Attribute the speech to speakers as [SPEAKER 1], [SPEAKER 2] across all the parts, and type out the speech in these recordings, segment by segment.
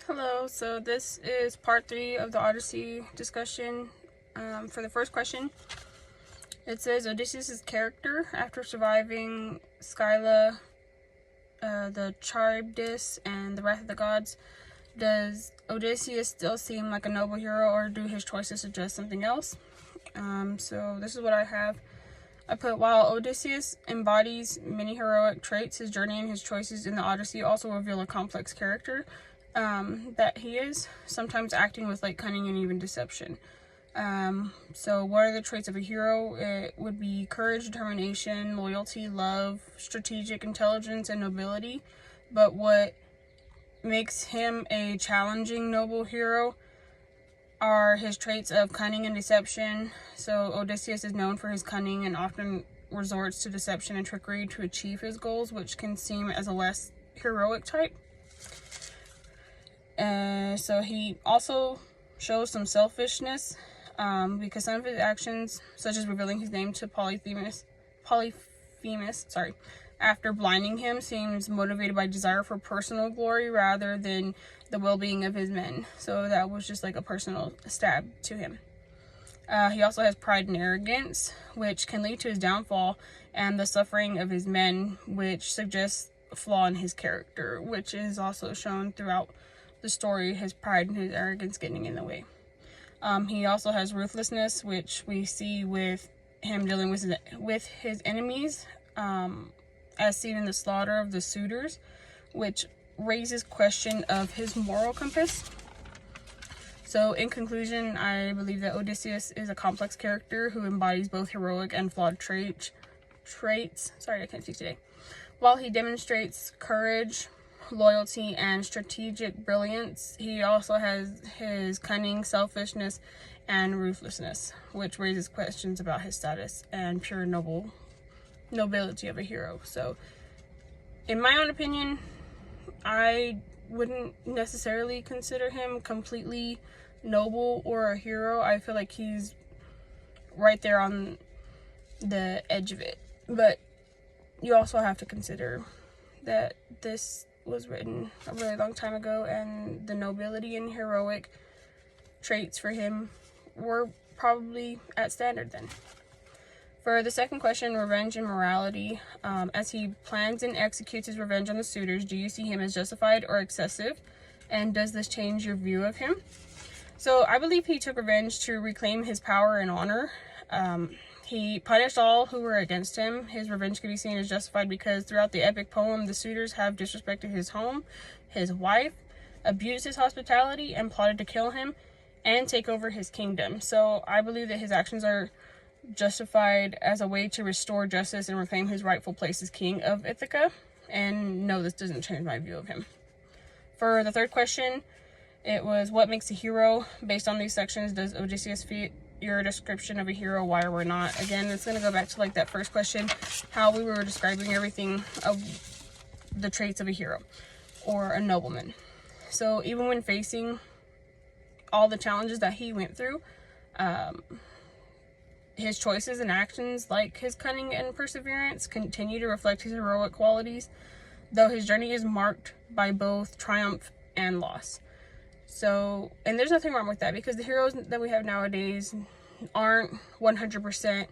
[SPEAKER 1] Hello, so this is part 3 of the Odyssey discussion. For the first question, it says Odysseus' character after surviving Scylla, the Charybdis, and the Wrath of the Gods. Does Odysseus still seem like a noble hero, or do his choices suggest something else? So this is what I have. I put, while Odysseus embodies many heroic traits, his journey and his choices in the Odyssey also reveal a complex character that he is, sometimes acting with cunning and even deception. So what are the traits of a hero? It would be courage, determination, loyalty, love, strategic intelligence, and nobility. But what makes him a challenging noble hero are his traits of cunning and deception. So Odysseus is known for his cunning and often resorts to deception and trickery to achieve his goals, which can seem as a less heroic type. So he also shows some selfishness because some of his actions, such as revealing his name to Polyphemus, after blinding him, seems motivated by desire for personal glory rather than the well-being of his men. So that was just like a personal stab to him. He also has pride and arrogance, which can lead to his downfall and the suffering of his men, which suggests a flaw in his character, which is also shown throughout the story, his pride and his arrogance getting in the way. He also has ruthlessness, which we see with him dealing with his enemies, as seen in the slaughter of the suitors, which raises question of his moral compass. So in conclusion, I believe that Odysseus is a complex character who embodies both heroic and flawed traits. Sorry, I can't speak today. While he demonstrates courage, loyalty, and strategic brilliance, he also has his cunning, selfishness, and ruthlessness, which raises questions about his status and pure nobility of a hero. So in my own opinion, I wouldn't necessarily consider him completely noble or a hero. I feel like he's right there on the edge of it. But you also have to consider that this was written a really long time ago, and the nobility and heroic traits for him were probably at standard then. For the second question, revenge and morality, as he plans and executes his revenge on the suitors, do you see him as justified or excessive? And does this change your view of him? So I believe he took revenge to reclaim his power and honor. He punished all who were against him. His revenge can be seen as justified because throughout the epic poem, the suitors have disrespected his home, his wife, abused his hospitality, and plotted to kill him and take over his kingdom. So I believe that his actions are justified as a way to restore justice and reclaim his rightful place as king of Ithaca. And no, this doesn't change my view of him. For the third question, it was, what makes a hero? Based on these sections, does Odysseus fit your description of a hero, why or why not? Again, it's going to go back to that first question, how we were describing everything of the traits of a hero or a nobleman. So even when facing all the challenges that he went through, his choices and actions, like his cunning and perseverance, continue to reflect his heroic qualities, though his journey is marked by both triumph and loss. So, and there's nothing wrong with that, because the heroes that we have nowadays aren't 100%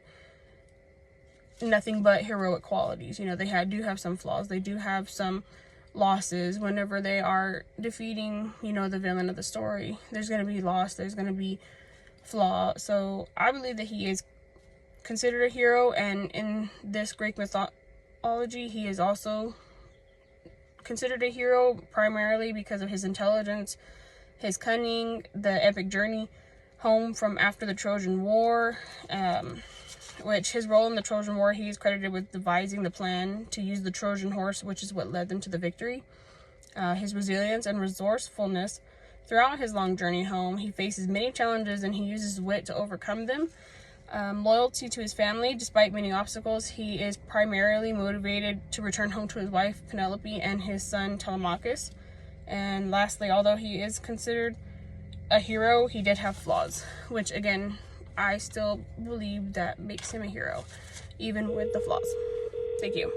[SPEAKER 1] nothing but heroic qualities. You know, they do have some flaws. They do have some losses whenever they are defeating, the villain of the story. There's going to be loss. There's going to be flaw. So I believe that he is considered a hero, and in this Greek mythology, he is also considered a hero primarily because of his intelligence, his cunning, the epic journey home from after the Trojan War, which his role in the Trojan War, he is credited with devising the plan to use the Trojan horse, which is what led them to the victory. His resilience and resourcefulness throughout his long journey home. He faces many challenges and he uses wit to overcome them. Loyalty to his family, despite many obstacles, he is primarily motivated to return home to his wife Penelope and his son Telemachus. And lastly, although he is considered a hero, he did have flaws, which again, I still believe that makes him a hero, even with the flaws. Thank you.